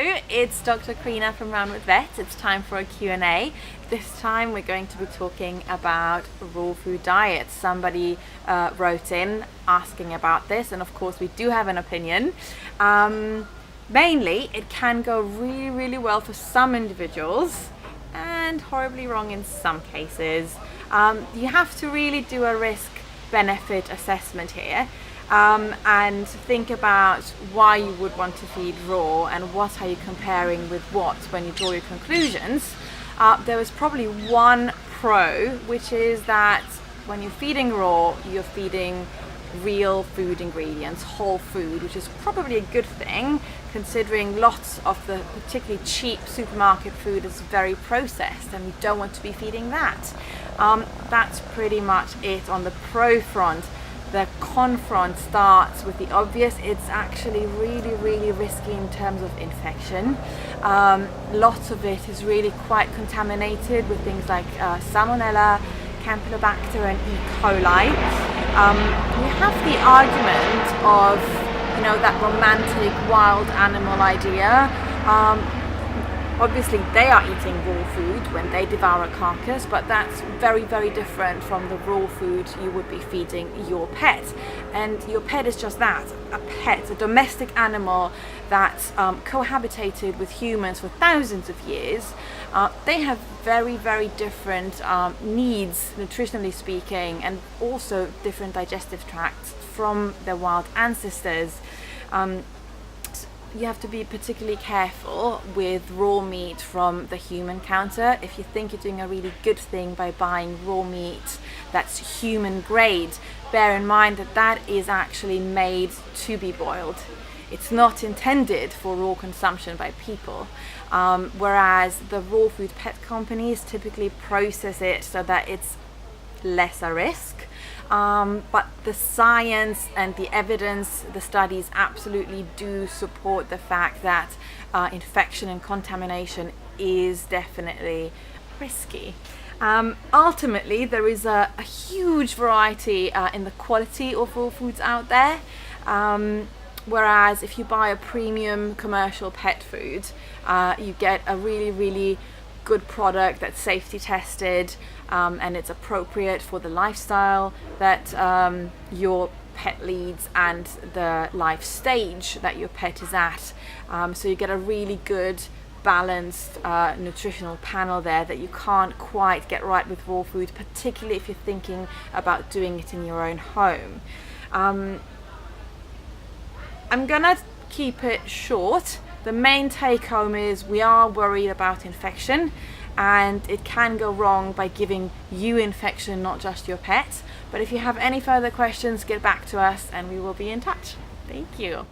Hello, it's Dr. Crina from Round with Vet. It's time for a Q&A. This time we're going to be talking about raw food diets. Somebody wrote in asking about this, and of course we do have an opinion. Mainly, it can go really, really well for some individuals and horribly wrong in some cases. You have to really do a risk-benefit assessment here. And think about why you would want to feed raw and what are you comparing with what when you draw your conclusions. There is probably one pro, which is that when you're feeding raw, you're feeding real food ingredients, whole food, which is probably a good thing considering lots of the particularly cheap supermarket food is very processed and you don't want to be feeding that. That's pretty much it on the pro front. The con front starts with the obvious. It's actually really, really risky in terms of infection. Lots of it is really quite contaminated with things like Salmonella, Campylobacter and E. coli. You have the argument of, that romantic wild animal idea. Obviously they are eating raw food when they devour a carcass, but that's very, very different from the raw food you would be feeding your pet. And your pet is just that, a pet, a domestic animal that's cohabitated with humans for thousands of years. They have very, very different needs, nutritionally speaking, and also different digestive tracts from their wild ancestors. You have to be particularly careful with raw meat from the human counter. If you think you're doing a really good thing by buying raw meat that's human grade, bear in mind that that is actually made to be boiled. It's not intended for raw consumption by people. Whereas the raw food pet companies typically process it so that it's less a risk. But the science and the evidence, the studies absolutely do support the fact that infection and contamination is definitely risky. Ultimately, there is a huge variety in the quality of raw foods out there. Whereas if you buy a premium commercial pet food, you get a really, really good product that's safety tested and it's appropriate for the lifestyle that your pet leads and the life stage that your pet is at. So you get a really good balanced nutritional panel there that you can't quite get right with raw food, particularly if you're thinking about doing it in your own home. I'm gonna keep it short. The main take home is we are worried about infection and it can go wrong by giving you infection, not just your pet. But if you have any further questions, get back to us and we will be in touch. Thank you.